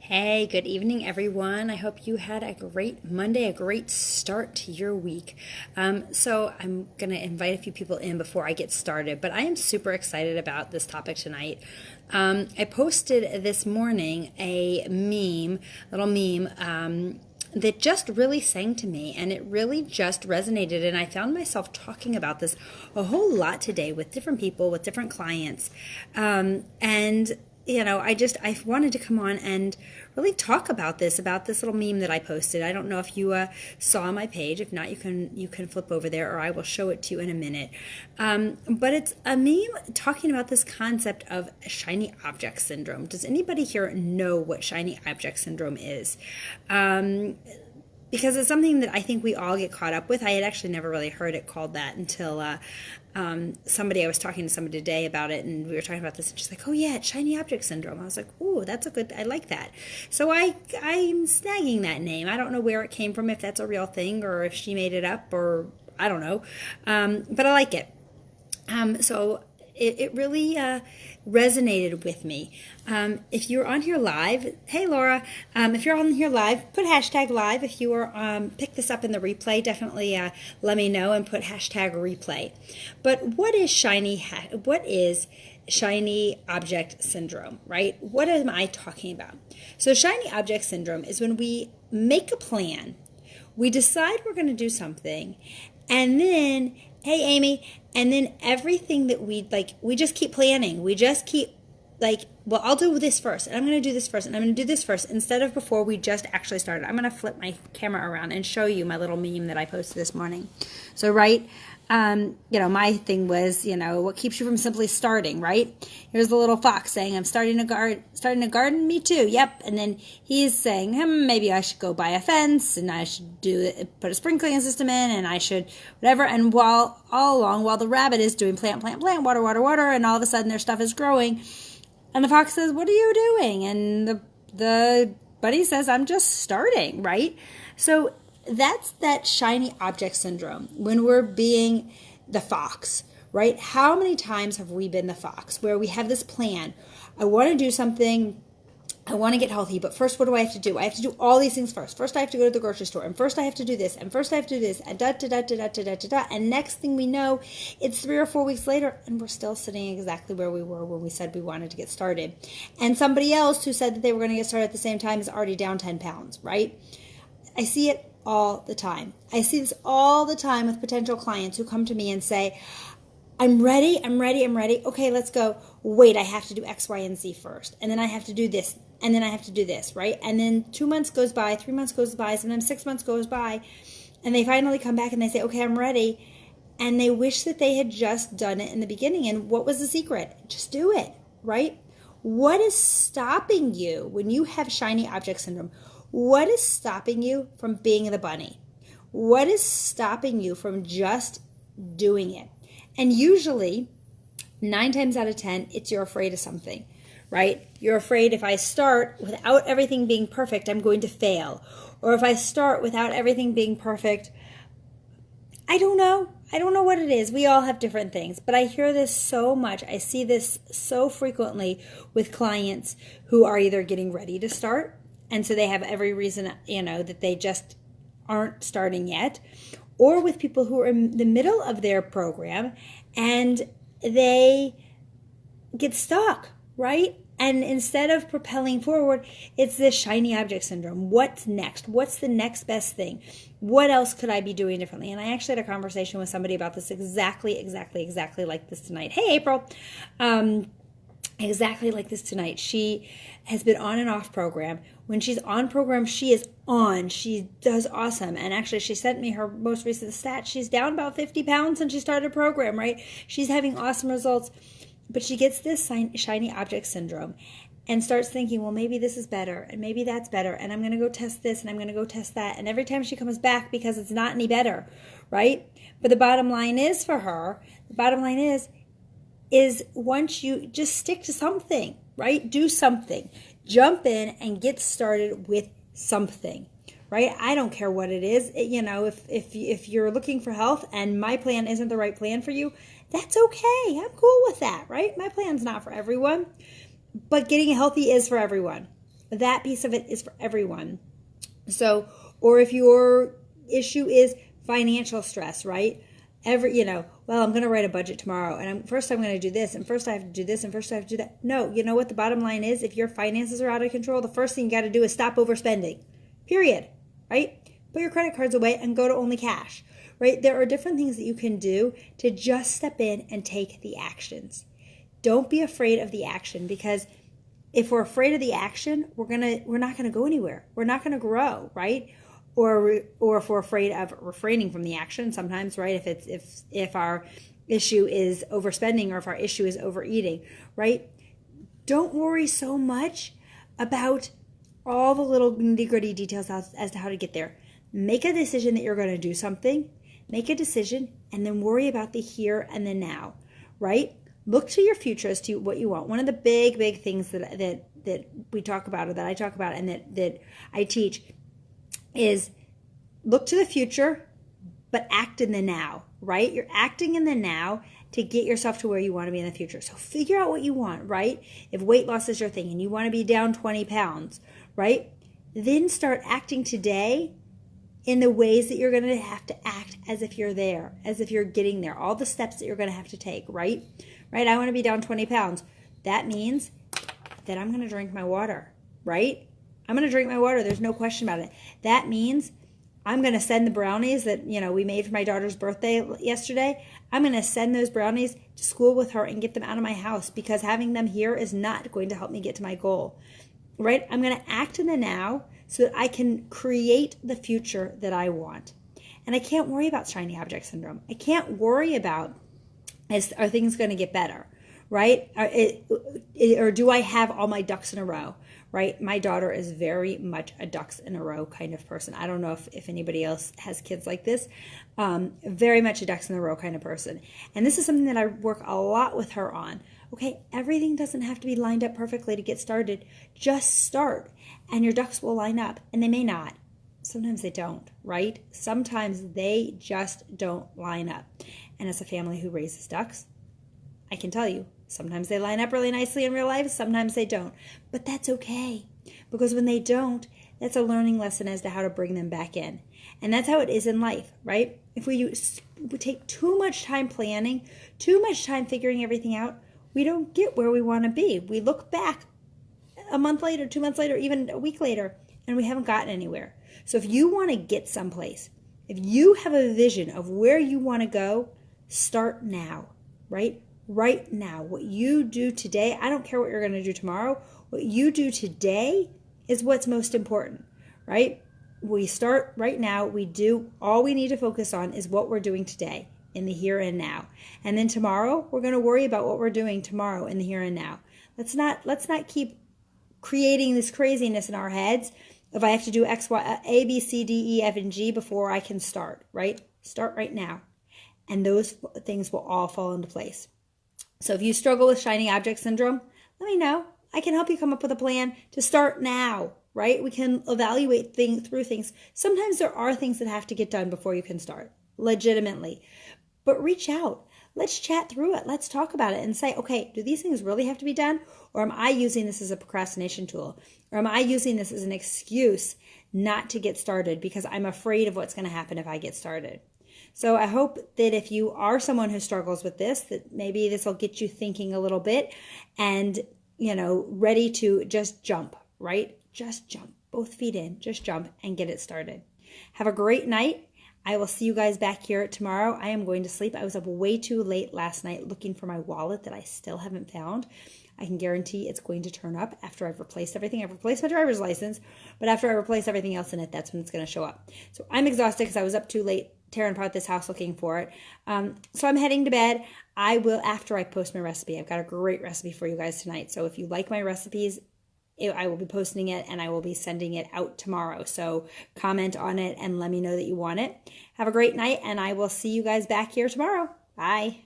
Hey, good evening, everyone. I hope you had a great Monday, a great start to your week. So, I'm going to invite a few people in before I get started, but I am super excited about this topic tonight. I posted this morning a little meme, that just really sang to me and it really just resonated. And I found myself talking about this a whole lot today with different people, with different clients. I wanted to come on and really talk about this little meme that I posted. I don't know if you saw my page. If not, you can flip over there, or I will show it to you in a minute. But it's a meme talking about this concept of shiny object syndrome. Does anybody here know what shiny object syndrome is? Because it's something that I think we all get caught up with. I had actually never really heard it called that until I was talking to somebody today about it, and we were talking about this, and she's like, oh yeah, it's shiny object syndrome. I was like, oh, I like that. So I'm snagging that name. I don't know where it came from, if that's a real thing, or if she made it up, or I don't know. But I like it. So it really resonated with me. If you're on here live, hey Laura, if you're on here live, put hashtag live. If you are pick this up in the replay, definitely let me know and put hashtag replay. But what is shiny object syndrome, right? What am I talking about? So shiny object syndrome is when we make a plan, we decide we're going to do something, and then, hey Amy, and then everything that we just keep planning. We just keep well, I'll do this first, and I'm going to do this first, and I'm going to do this first, instead of before we just actually started. I'm going to flip my camera around and show you my little meme that I posted this morning. So, right, my thing was, what keeps you from simply starting, right? Here's the little fox saying, I'm starting a garden, me too, yep. And then he's saying, maybe I should go buy a fence, and I should put a sprinkling system in, and I should whatever. And while the rabbit is doing plant, water, and all of a sudden their stuff is growing, and the fox says, what are you doing? And the buddy says, I'm just starting, right? So that's that shiny object syndrome when we're being the fox, right? How many times have we been the fox where we have this plan? I want to do something. I want to get healthy, but first, what do I have to do? I have to do all these things first. First, I have to go to the grocery store, and first I have to do this, and first I have to do this, and da. And next thing we know, it's 3 or 4 weeks later, and we're still sitting exactly where we were when we said we wanted to get started. And somebody else who said that they were going to get started at the same time is already down 10 pounds, right? I see it all the time. I see this all the time with potential clients who come to me and say, I'm ready. Okay, let's go. Wait, I have to do X, Y, and Z first. And then I have to do this. And then I have to do this, right? And then 2 months goes by, 3 months goes by, sometimes 6 months goes by. And they finally come back and they say, okay, I'm ready. And they wish that they had just done it in the beginning. And what was the secret? Just do it, right? What is stopping you when you have shiny object syndrome? What is stopping you from being the bunny? What is stopping you from just doing it? And usually, 9 times out of 10, it's you're afraid of something, right? You're afraid if I start without everything being perfect, I'm going to fail. Or if I start without everything being perfect, I don't know. I don't know what it is. We all have different things, but I hear this so much. I see this so frequently with clients who are either getting ready to start, and so they have every reason, that they just aren't starting yet, or with people who are in the middle of their program and they get stuck, right? And instead of propelling forward, it's this shiny object syndrome. What's next? What's the next best thing? What else could I be doing differently? And I actually had a conversation with somebody about this exactly like this tonight. Hey, April. Exactly like this tonight. She has been on and off program. When she's on program, she is on. She does awesome. And actually, she sent me her most recent stat. She's down about 50 pounds since she started program, right? She's having awesome results. But she gets this shiny object syndrome and starts thinking, well, maybe this is better, and maybe that's better, and I'm going to go test this, and I'm going to go test that. And every time she comes back, because it's not any better, right? But the bottom line is for her, is once you just stick to something, right? Do something. Jump in and get started with something, right? I don't care what it is. If you're looking for health and my plan isn't the right plan for you, that's okay. I'm cool with that, right? My plan's not for everyone, but getting healthy is for everyone. that piece of it is for everyone. So, or if your issue is financial stress, right? Well, I'm going to write a budget tomorrow, and I'm going to do this, and first I have to do this, and first I have to do that. No, you know what the bottom line is? If your finances are out of control, the first thing you got to do is stop overspending. Period. Right? Put your credit cards away and go to only cash. Right? There are different things that you can do to just step in and take the actions. Don't be afraid of the action, because if we're afraid of the action, we're not gonna go anywhere. We're not gonna grow, right? Or if we're afraid of refraining from the action, sometimes, right? If our issue is overspending, or if our issue is overeating, right? Don't worry so much about all the little nitty-gritty details as to how to get there. Make a decision that you're going to do something. Make a decision, and then worry about the here and the now, right? Look to your future as to what you want. One of the big things that we talk about, or that I talk about, and that I teach, is look to the future, but act in the now, right? You're acting in the now to get yourself to where you want to be in the future. So figure out what you want, right? If weight loss is your thing and you want to be down 20 pounds, right? Then start acting today in the ways that you're going to have to act as if you're there, as if you're getting there. All the steps that you're going to have to take, right? Right? I want to be down 20 pounds. That means that I'm going to drink my water, right? I'm going to drink my water. There's no question about it. That means I'm going to send the brownies that, we made for my daughter's birthday yesterday. I'm going to send those brownies to school with her and get them out of my house, because having them here is not going to help me get to my goal, right? I'm going to act in the now so that I can create the future that I want. And I can't worry about shiny object syndrome. I can't worry about, are things going to get better, right? Or do I have all my ducks in a row, right? My daughter is very much a ducks in a row kind of person. I don't know if anybody else has kids like this. Very much a ducks in a row kind of person. And this is something that I work a lot with her on. Okay, everything doesn't have to be lined up perfectly to get started. Just start, and your ducks will line up, and they may not. Sometimes they don't, right? Sometimes they just don't line up. And as a family who raises ducks, I can tell you, sometimes they line up really nicely in real life, sometimes they don't. But that's okay, because when they don't, that's a learning lesson as to how to bring them back in. And that's how it is in life, right? If we take too much time planning, too much time figuring everything out, we don't get where we want to be. We look back a month later, 2 months later, even a week later, and we haven't gotten anywhere. So if you want to get someplace, if you have a vision of where you want to go, start now, right? Right now. What you do today, I don't care what you're going to do tomorrow. What you do today is what's most important, right? We start right now. We do, all we need to focus on is what we're doing today in the here and now. And then tomorrow, we're going to worry about what we're doing tomorrow in the here and now. Let's not keep creating this craziness in our heads. If I have to do X, Y, A, B, C, D, E, F, and G before I can start, right? Start right now. And those things will all fall into place. So if you struggle with shiny object syndrome, let me know. I can help you come up with a plan to start now, right? We can evaluate through things. Sometimes there are things that have to get done before you can start, legitimately. But reach out. Let's chat through it. Let's talk about it and say, okay, do these things really have to be done? Or am I using this as a procrastination tool? Or am I using this as an excuse not to get started because I'm afraid of what's going to happen if I get started? So I hope that if you are someone who struggles with this, that maybe this will get you thinking a little bit and, ready to just jump, right? Just jump. Both feet in. Just jump and get it started. Have a great night. I will see you guys back here tomorrow. I am going to sleep. I was up way too late last night looking for my wallet that I still haven't found. I can guarantee it's going to turn up after I've replaced everything. I've replaced my driver's license, but after I replace everything else in it, that's when it's going to show up. So I'm exhausted because I was up too late tearing apart this house looking for it. So I'm heading to bed. I will, after I post my recipe, I've got a great recipe for you guys tonight. So if you like my recipes, I will be posting it and I will be sending it out tomorrow. So comment on it and let me know that you want it. Have a great night, and I will see you guys back here tomorrow. Bye.